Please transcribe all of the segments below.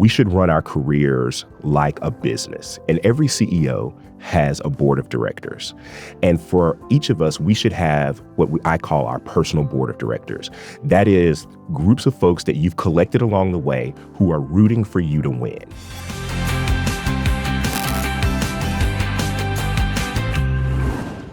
we should run our careers like a business. And every CEO has a board of directors. And for each of us, we should have what I call our personal board of directors. That is groups of folks that you've collected along the way who are rooting for you to win.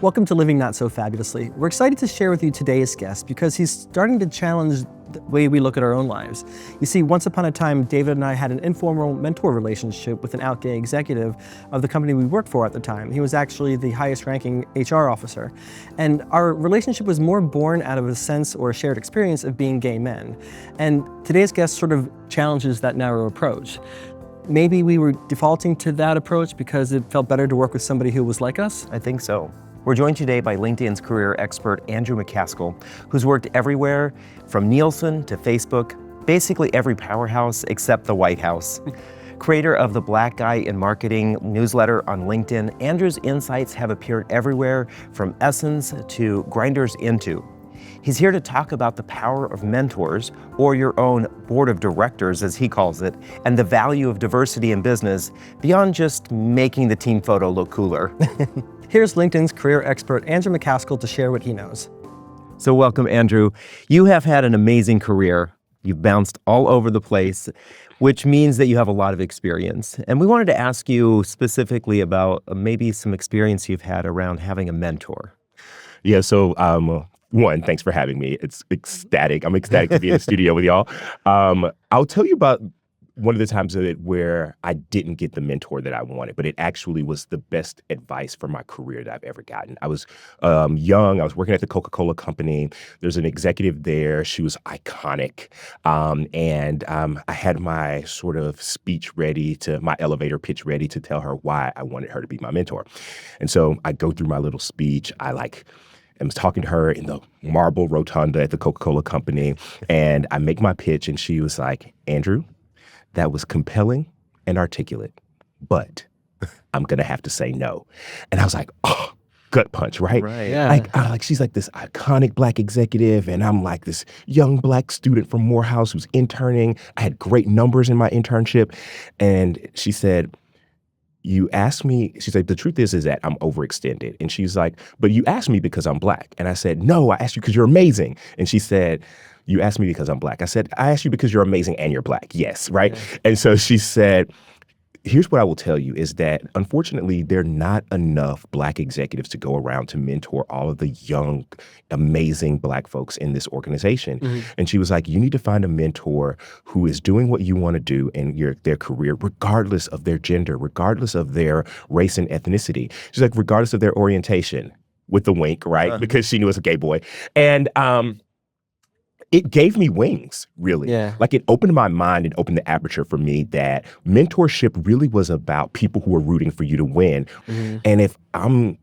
Welcome to Living Not So Fabulously. We're excited to share with you today's guest because he's starting to challenge the way we look at our own lives. You see, once upon a time, David and I had an informal mentor relationship with an out-gay executive of the company we worked for at the time. He was actually the highest ranking HR officer. And our relationship was more born out of a sense or a shared experience of being gay men. And today's guest sort of challenges that narrow approach. Maybe we were defaulting to that approach because it felt better to work with somebody who was like us? I think so. We're joined today by LinkedIn's career expert, Andrew McCaskill, who's worked everywhere from Nielsen to Facebook, basically every powerhouse except the White House. Creator of the Black Guy in Marketing newsletter on LinkedIn, Andrew's insights have appeared everywhere from Essence to Grindr's Into. He's here to talk about the power of mentors, or your own board of directors, as he calls it, and the value of diversity in business beyond just making the team photo look cooler. Here's LinkedIn's career expert, Andrew McCaskill, to share what he knows. So welcome, Andrew. You have had an amazing career. You've bounced all over the place, which means that you have a lot of experience. And we wanted to ask you specifically about maybe some experience you've had around having a mentor. Yeah, so one, thanks for having me. It's ecstatic. I'm ecstatic to be in the studio with y'all. I'll tell you about one of the times of it where I didn't get the mentor that I wanted, but it actually was the best advice for my career that I've ever gotten. I was young. I was working at the Coca-Cola company. There's an executive there. She was iconic. And I had my sort of my elevator pitch ready to tell her why I wanted her to be my mentor. And so I go through my little speech. I was talking to her in the marble rotunda at the Coca-Cola company, and I make my pitch, and she was like, "Andrew, that was compelling and articulate, but I'm gonna have to say no." And I was like, oh, gut punch, right? Right. Yeah. She's like this iconic Black executive, and I'm like this young Black student from Morehouse who's interning. I had great numbers in my internship, and she said, "You asked me," she said, "the truth is that I'm overextended." And she's like, "But you asked me because I'm Black." And I said, "No, I asked you because you're amazing." And she said, "You asked me because I'm Black." I said, "I asked you because you're amazing and you're Black." Yes, right? Yeah. And so she said, "Here's what I will tell you is that unfortunately, there are not enough Black executives to go around to mentor all of the young, amazing Black folks in this organization." Mm-hmm. And she was like, "You need to find a mentor who is doing what you want to do in their career, regardless of their gender, regardless of their race and ethnicity." She's like, regardless of their orientation, with the wink, right? Because she knew it was a gay boy. And it gave me wings, really. Yeah. Like, it opened my mind and opened the aperture for me that mentorship really was about people who are rooting for you to win. Mm-hmm. And if I'm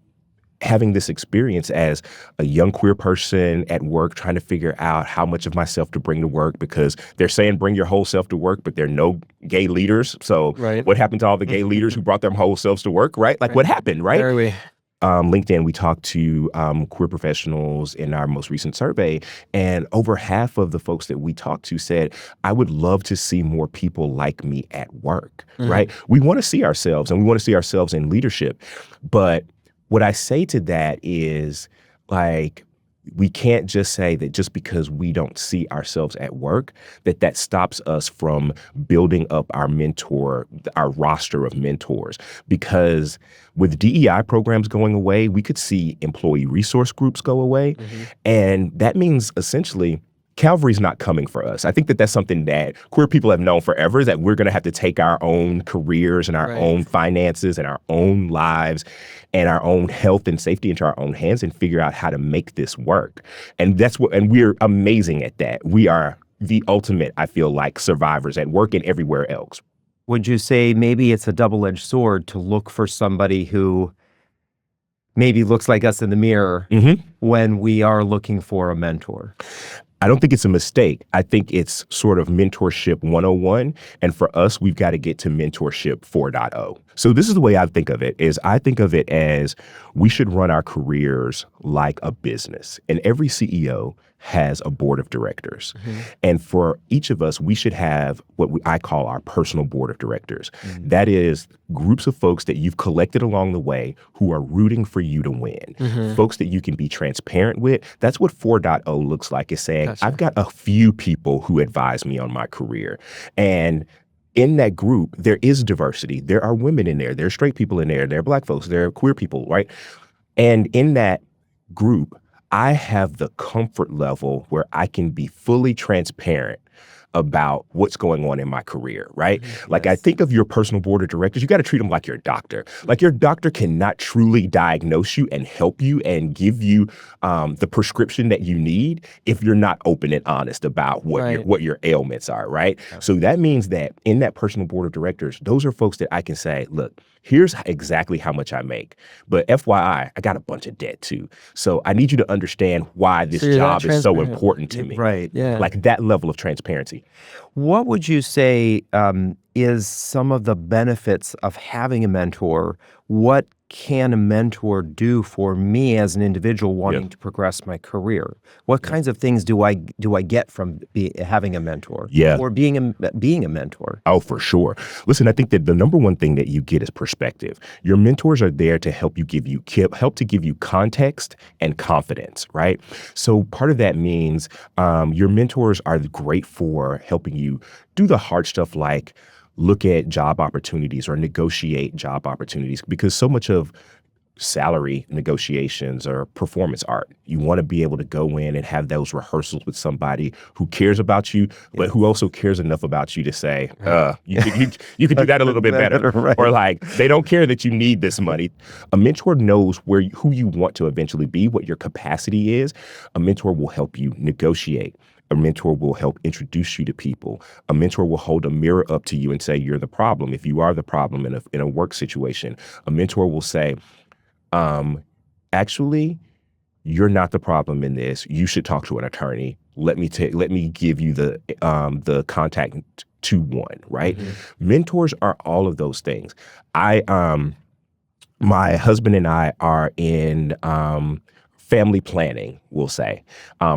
having this experience as a young queer person at work trying to figure out how much of myself to bring to work, because they're saying bring your whole self to work, but there are no gay leaders. So What happened to all the gay leaders who brought their whole selves to work, right? Like, what happened, right? There we LinkedIn, we talked to queer professionals in our most recent survey, and over half of the folks that we talked to said, "I would love to see more people like me at work," right? We want to see ourselves, and we want to see ourselves in leadership. But what I say to that is, like, we can't just say that just because we don't see ourselves at work, that stops us from building up our roster of mentors. Because with DEI programs going away, we could see employee resource groups go away. Mm-hmm. And that means essentially Calvary's not coming for us. I think that's something that queer people have known forever, that we're going to have to take our own careers and our own finances and our own lives and our own health and safety into our own hands and figure out how to make this work. And we're amazing at that. We are the ultimate, I feel like, survivors at work and everywhere else. Would you say maybe it's a double-edged sword to look for somebody who maybe looks like us in the mirror when we are looking for a mentor? I don't think it's a mistake. I think it's sort of mentorship 101. And for us, we've got to get to mentorship 4.0. So this is the way I think of it, is I think of it as we should run our careers like a business. And every CEO has a board of directors. And for each of us, we should have what I call our personal board of directors. That is groups of folks that you've collected along the way who are rooting for you to win. Folks that you can be transparent with. That's what 4.0 looks like. It's saying, I've got a few people who advise me on my career. And in that group, there is diversity. There are women in there. There are straight people in there. There are Black folks. There are queer people, right? And in that group, I have the comfort level where I can be fully transparent about what's going on in my career, right? Like I think of your personal board of directors, you got to treat them like your doctor. Like your doctor cannot truly diagnose you and help you and give you the prescription that you need if you're not open and honest about what your ailments are, right? So that means that in that personal board of directors, those are folks that I can say, look, here's exactly how much I make. But FYI, I got a bunch of debt too. So I need you to understand why this job is so important to me. Right. Yeah. Like that level of transparency. What would you say is some of the benefits of having a mentor? What can a mentor do for me as an individual wanting to progress my career? What kinds of things do I get from having a mentor? Or being a mentor? Oh, for sure. Listen, I think that the number one thing that you get is perspective. Your mentors are there to help give you context and confidence, right? So part of that means your mentors are great for helping you do the hard stuff like look at job opportunities or negotiate job opportunities, because so much of salary negotiations or performance art. You want to be able to go in and have those rehearsals with somebody who cares about you, but who also cares enough about you to say, you could do that a little bit better. Or like, they don't care that you need this money. A mentor knows who you want to eventually be, what your capacity is. A mentor will help you negotiate. A mentor will help introduce you to people. A mentor will hold a mirror up to you and say, you're the problem. If you are the problem in a work situation, a mentor will say, actually, you're not the problem in this. You should talk to an attorney. Let me give you the contact to one, right? Mentors are all of those things. My husband and I are in family planning, we'll say,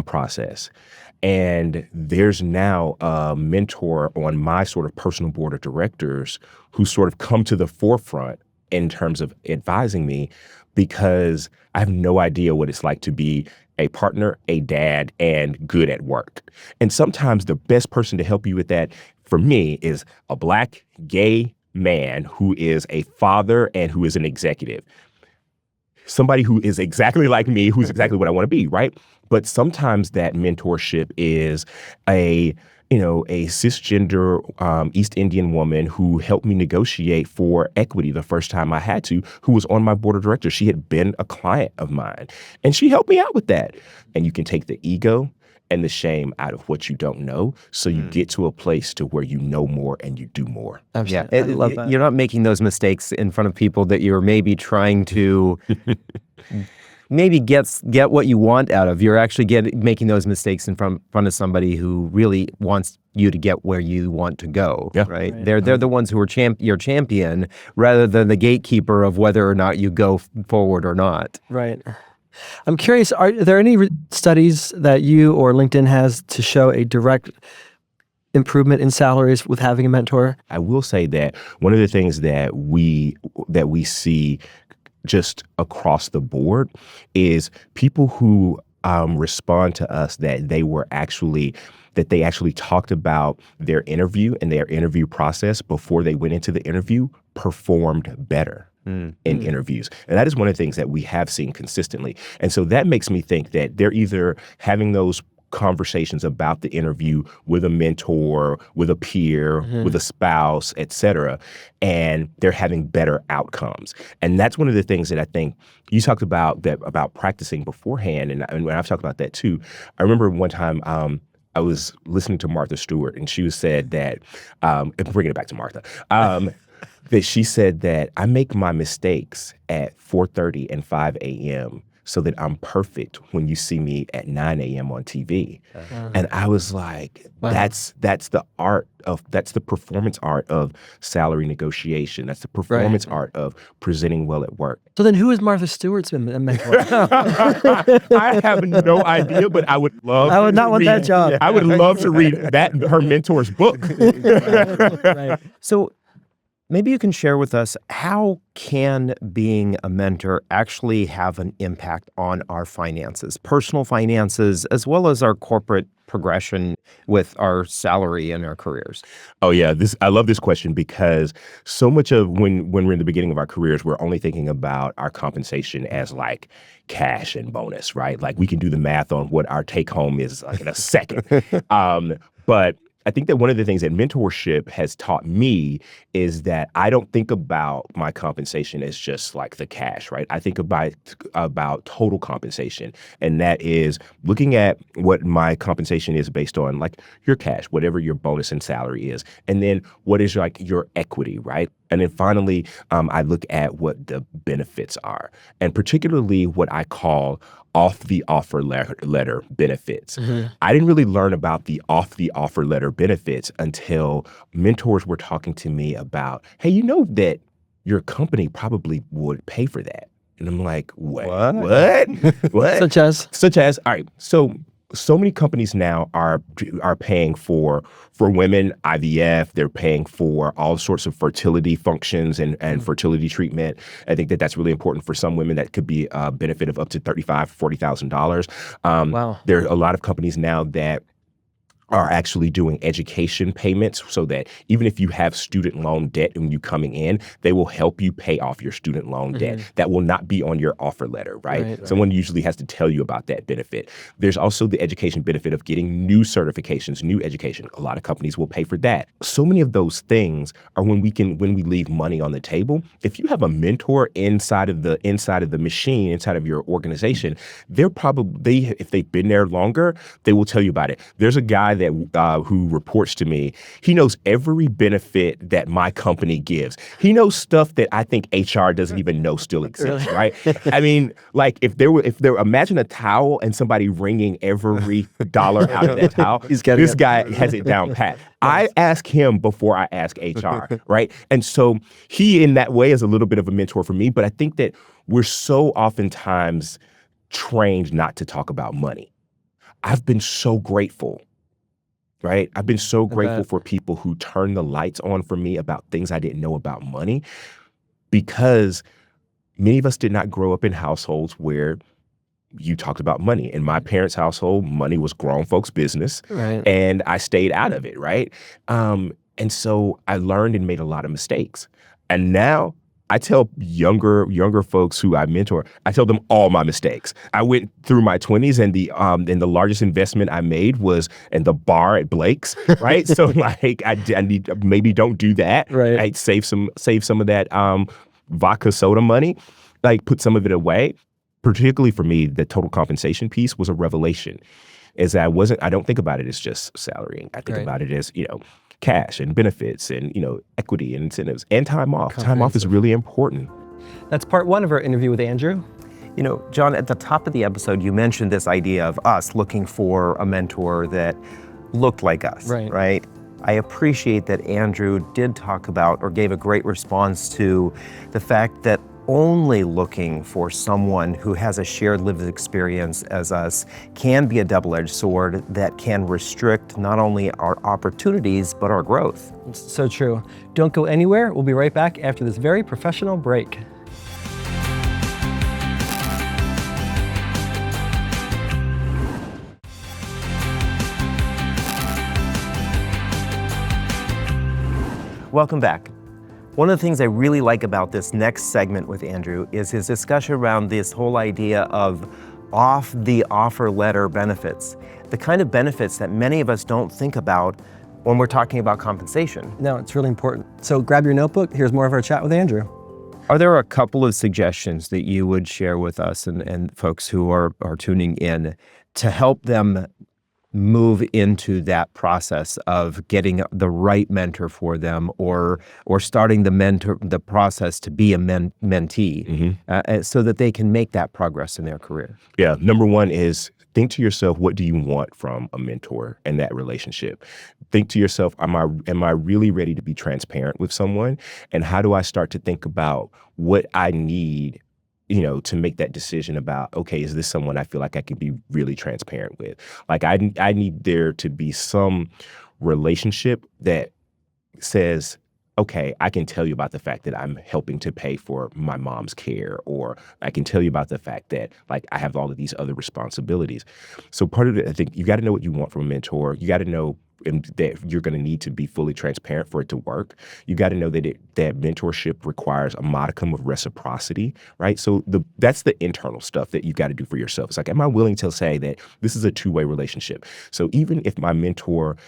process. And there's now a mentor on my sort of personal board of directors who sort of come to the forefront in terms of advising me, because I have no idea what it's like to be a partner, a dad, and good at work. And sometimes the best person to help you with that, for me, is a Black, gay man who is a father and who is an executive. Somebody who is exactly like me, who's exactly what I want to be, right? But sometimes that mentorship is a cisgender East Indian woman who helped me negotiate for equity the first time I had to, who was on my board of directors. She had been a client of mine, and she helped me out with that. And you can take the ego and the shame out of what you don't know, so you get to a place to where you know more and you do more. Absolutely. I love that. You're not making those mistakes in front of people that you're maybe trying to maybe get what you want out of. You're actually making those mistakes in front of somebody who really wants you to get where you want to go, right? They're the ones who are your champion, rather than the gatekeeper of whether or not you go forward or not. Right. I'm curious, are there any studies that you or LinkedIn has to show a direct improvement in salaries with having a mentor? I will say that one of the things that we see just across the board is people who respond to us that they actually talked about their interview and their interview process before they went into the interview performed better in interviews. And that is one of the things that we have seen consistently. And so that makes me think that they're either having those conversations about the interview with a mentor, with a peer, with a spouse, et cetera, and they're having better outcomes. And that's one of the things that I think you talked about, about practicing beforehand, and I've talked about that too. I remember one time I was listening to Martha Stewart, and she said that, bringing it back to Martha, that she said that I make my mistakes at 4:30 and 5 a.m. so that I'm perfect when you see me at 9 a.m. on TV. And I was like, that's the performance art of salary negotiation. That's the performance art of presenting well at work. So then who is Martha Stewart's mentor? I have no idea, but I would love I would not want that job. I would love to read her mentor's book. Right. So maybe you can share with us, how can being a mentor actually have an impact on our finances, personal finances, as well as our corporate progression with our salary and our careers? Oh yeah, I love this question because so much of when we're in the beginning of our careers, we're only thinking about our compensation as like cash and bonus, right? Like we can do the math on what our take home is like in a second. But I think that one of the things that mentorship has taught me is that I don't think about my compensation as just like the cash, right? I think about total compensation. And that is looking at what my compensation is based on, like your cash, whatever your bonus and salary is. And then what is like your equity, right? And then finally, I look at what the benefits are, and particularly what I call off the offer letter benefits. I didn't really learn about the off the offer letter benefits until mentors were talking to me about, hey, you know that your company probably would pay for that. And I'm like, what? What? Such as, all right, so many companies now are paying for women IVF. They're paying for all sorts of fertility functions and fertility treatment. I think that that's really important for some women. That could be a benefit of up to $35,000, $40,000. Wow. There are a lot of companies now that are actually doing education payments so that even if you have student loan debt when you coming in, they will help you pay off your student loan debt. That will not be on your offer letter, right? Someone usually has to tell you about that benefit. There's also the education benefit of getting new certifications, new education. A lot of companies will pay for that. So many of those things are when we leave money on the table. If you have a mentor inside of the machine, inside of your organization, if they've been there longer, they will tell you about it. There's a guy who reports to me. He knows every benefit that my company gives. He knows stuff that I think HR doesn't even know still exists, right? I mean, like if there imagine a towel and somebody wringing every dollar out of that towel. This guy has it down pat. I ask him before I ask HR, right? And so he in that way is a little bit of a mentor for me, but I think that we're so oftentimes trained not to talk about money. I've been so grateful. Right? I've been so grateful for people who turn the lights on for me about things I didn't know about money, because many of us did not grow up in households where you talked about money. In my parents' household, money was grown folks' business, and I stayed out of it, right? And so I learned and made a lot of mistakes. And now I tell younger folks who I mentor, I tell them all my mistakes. I went through my 20s, and the largest investment I made was in the bar at Blake's, right? So like I need, maybe don't do that. Right. I'd save some of that vodka soda money, like put some of it away. Particularly for me, the total compensation piece was a revelation. I don't think about it as just salary. I think about it as, cash and benefits and, equity and incentives and time off. Time off is really important. That's part one of our interview with Andrew. John, at the top of the episode, you mentioned this idea of us looking for a mentor that looked like us, right? I appreciate that Andrew did talk about, or gave a great response to, the fact that only looking for someone who has a shared lived experience as us can be a double-edged sword that can restrict not only our opportunities, but our growth. It's so true. Don't go anywhere. We'll be right back after this very professional break. Welcome back. One of the things I really like about this next segment with Andrew is his discussion around this whole idea of off the offer letter benefits, the kind of benefits that many of us don't think about when we're talking about compensation. No, it's really important. So grab your notebook. Here's more of our chat with Andrew. Are there a couple of suggestions that you would share with us and folks who are tuning in to help them move into that process of getting the right mentor for them, or starting the process to be a mentee, so that they can make that progress in their career? Yeah. Number one is think to yourself, what do you want from a mentor and that relationship? Think to yourself, am I really ready to be transparent with someone? And how do I start to think about what I need, to make that decision about, okay, is this someone I feel like I can be really transparent with? Like I need there to be some relationship that says, okay, I can tell you about the fact that I'm helping to pay for my mom's care, or I can tell you about the fact that like I have all of these other responsibilities. So part of it, I think you got to know what you want from a mentor. You got to know that you're going to need to be fully transparent for it to work. You got to know that that mentorship requires a modicum of reciprocity, right? So that's the internal stuff that you got to do for yourself. It's like, am I willing to say that this is a two-way relationship? So even if my mentor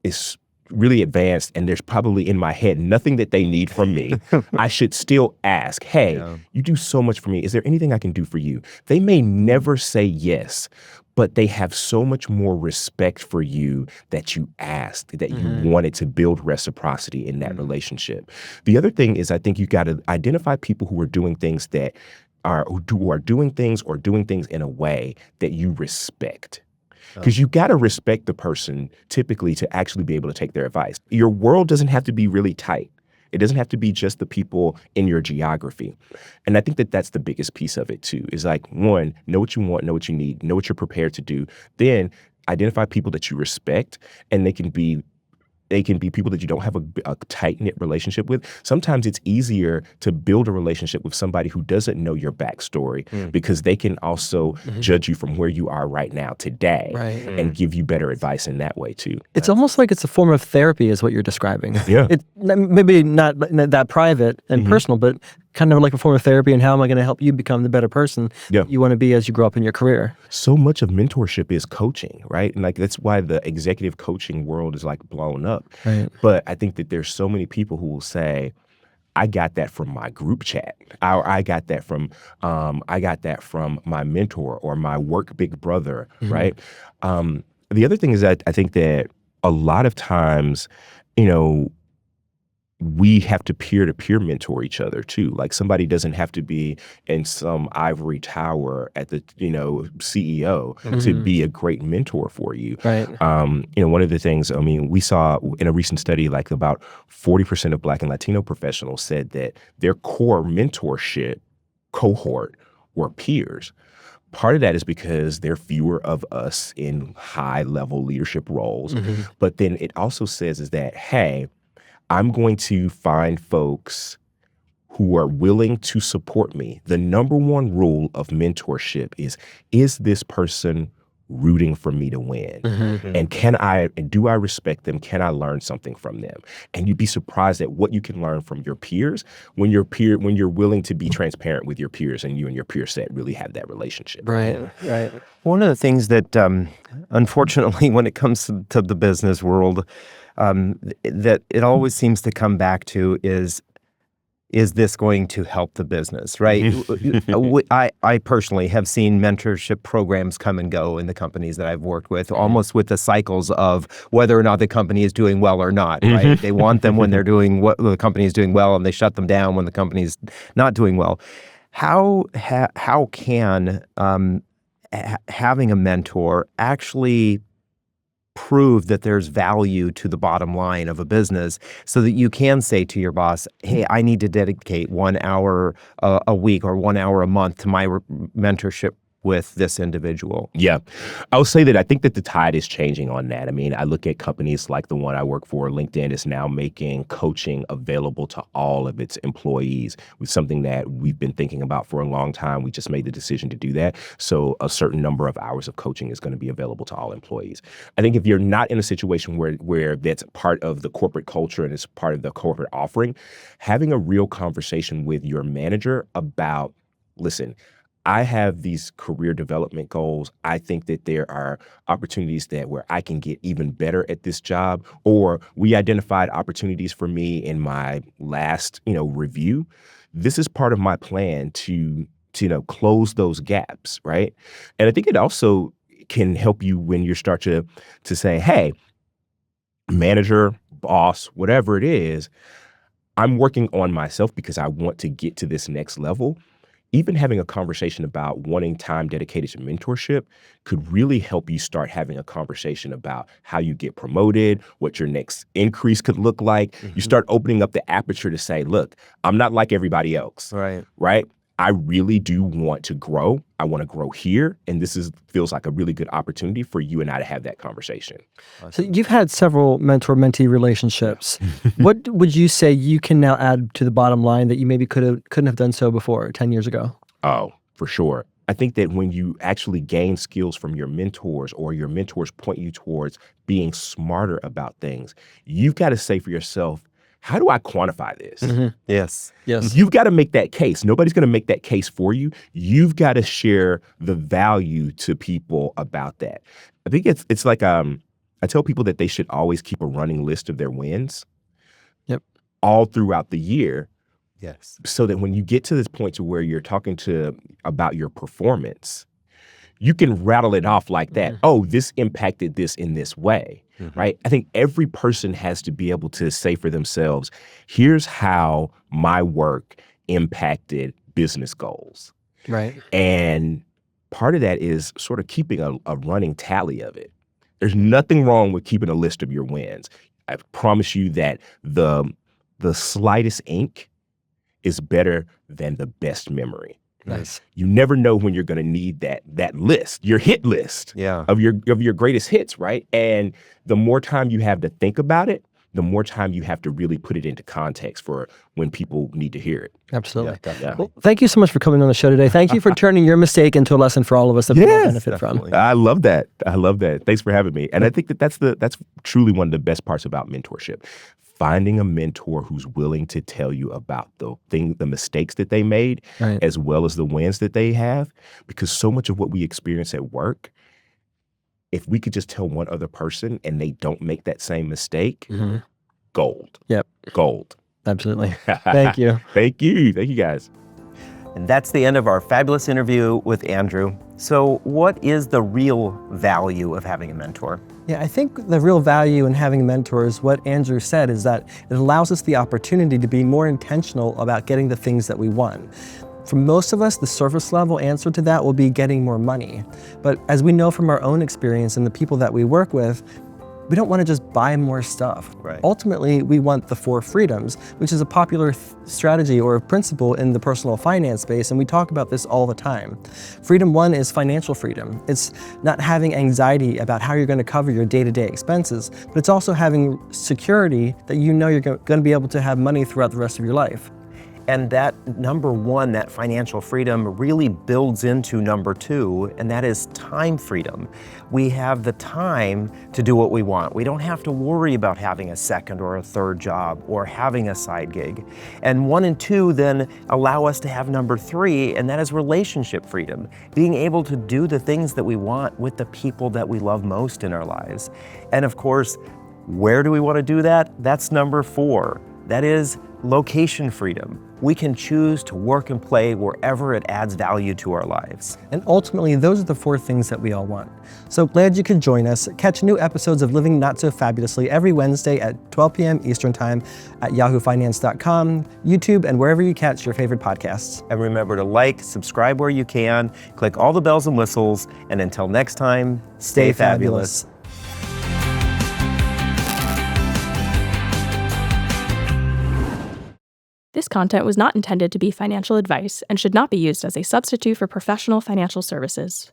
is really advanced and there's probably in my head nothing that they need from me, I should still ask, hey, you do so much for me. Is there anything I can do for you? They may never say yes, but they have so much more respect for you that you asked, that you wanted to build reciprocity in that relationship. The other thing is, I think you got to identify people who are doing things that who are doing things or doing things in a way that you respect. Because you got to respect the person typically to actually be able to take their advice. Your world doesn't have to be really tight. It doesn't have to be just the people in your geography. And I think that that's the biggest piece of it too, is like, one, know what you want, know what you need, know what you're prepared to do. Then identify people that you respect, and they can be people that you don't have a tight-knit relationship with. Sometimes it's easier to build a relationship with somebody who doesn't know your backstory, because they can also judge you from where you are right now today, and give you better advice in that way too. It's almost like it's a form of therapy is what you're describing. Yeah. It's maybe not that private and personal, but kind of like a form of therapy, and how am I going to help you become the better person you want to be as you grow up in your career? So much of mentorship is coaching, right? And like that's why the executive coaching world is like blown up. Right. But I think that there's so many people who will say, I got that from my group chat. I got that from my mentor or my work big brother, right? The other thing is that I think that a lot of times, we have to peer-to-peer mentor each other too. Like somebody doesn't have to be in some ivory tower at the, CEO to be a great mentor for you. Right. One of the things, we saw in a recent study, like about 40% of Black and Latino professionals said that their core mentorship cohort were peers. Part of that is because there are fewer of us in high-level leadership roles. But then it also says is that, hey, I'm going to find folks who are willing to support me. The number one rule of mentorship is this person rooting for me to win? And do I respect them? Can I learn something from them? And you'd be surprised at what you can learn from your peers when you're willing to be transparent with your peers, and you and your peer set really have that relationship. Right. One of the things that, unfortunately, when it comes to the business world, that it always seems to come back to is this going to help the business, right? I personally have seen mentorship programs come and go in the companies that I've worked with, almost with the cycles of whether or not the company is doing well or not, right? They want them when the company is doing well, and they shut them down when the company's not doing well. How can having a mentor actually prove that there's value to the bottom line of a business, so that you can say to your boss, hey, I need to dedicate 1 hour a week or 1 hour a month to my mentorship with this individual? Yeah. I would say that I think that the tide is changing on that. I look at companies like the one I work for. LinkedIn is now making coaching available to all of its employees, with something that we've been thinking about for a long time. We just made the decision to do that. So a certain number of hours of coaching is going to be available to all employees. I think if you're not in a situation where that's part of the corporate culture and it's part of the corporate offering, having a real conversation with your manager about, listen, I have these career development goals. I think that there are opportunities where I can get even better at this job, or we identified opportunities for me in my last, review. This is part of my plan to close those gaps, right? And I think it also can help you when you start to say, hey, manager, boss, whatever it is, I'm working on myself because I want to get to this next level. Even having a conversation about wanting time dedicated to mentorship could really help you start having a conversation about how you get promoted, what your next increase could look like. You start opening up the aperture to say, look, I'm not like everybody else, right? I really do want to grow. I want to grow here. And this feels like a really good opportunity for you and I to have that conversation. So you've had several mentor-mentee relationships. What would you say you can now add to the bottom line that you maybe couldn't have done so before 10 years ago? Oh, for sure. I think that when you actually gain skills from your mentors or your mentors point you towards being smarter about things, you've got to say for yourself, how do I quantify this? Yes. You've got to make that case. Nobody's going to make that case for you. You've got to share the value to people about that. I think it's like I tell people that they should always keep a running list of their wins. All throughout the year. Yes. So that when you get to this point to where you're talking about your performance, you can rattle it off like that. Oh, this impacted this in this way, right? I think every person has to be able to say for themselves, here's how my work impacted business goals. Right. And part of that is sort of keeping a running tally of it. There's nothing wrong with keeping a list of your wins. I promise you that the slightest ink is better than the best memory. Nice. You never know when you're going to need that list, your hit list of your greatest hits, right? And the more time you have to think about it, the more time you have to really put it into context for when people need to hear it. Absolutely. Yeah. Well, thank you so much for coming on the show today. Thank you for turning your mistake into a lesson for all of us that we all benefit from. I love that. Thanks for having me. And I think that's truly one of the best parts about mentorship. Finding a mentor who's willing to tell you about the mistakes that they made, as well as the wins that they have, because so much of what we experience at work, if we could just tell one other person and they don't make that same mistake, gold. Gold. Absolutely. Thank you. Thank you guys. And that's the end of our fabulous interview with Andrew. So what is the real value of having a mentor? Yeah, I think the real value in having a mentor is what Andrew said, is that it allows us the opportunity to be more intentional about getting the things that we want. For most of us, the surface level answer to that will be getting more money. But as we know from our own experience and the people that we work with, we don't want to just buy more stuff. Ultimately, we want the 4 freedoms, which is a popular strategy or principle in the personal finance space, and we talk about this all the time. Freedom 1 is financial freedom. It's not having anxiety about how you're going to cover your day-to-day expenses, but it's also having security that you know you're going to be able to have money throughout the rest of your life. And that number 1, that financial freedom, really builds into number 2, and that is time freedom. We have the time to do what we want. We don't have to worry about having a second or a third job or having a side gig. And 1 and 2 then allow us to have number 3, and that is relationship freedom. Being able to do the things that we want with the people that we love most in our lives. And of course, where do we want to do that? That's number 4. That is location freedom. We can choose to work and play wherever it adds value to our lives. And ultimately, those are the 4 things that we all want. So glad you could join us. Catch new episodes of Living Not So Fabulously every Wednesday at 12 p.m. Eastern Time at yahoofinance.com, YouTube, and wherever you catch your favorite podcasts. And remember to like, subscribe where you can, click all the bells and whistles, and until next time, stay fabulous. This content was not intended to be financial advice and should not be used as a substitute for professional financial services.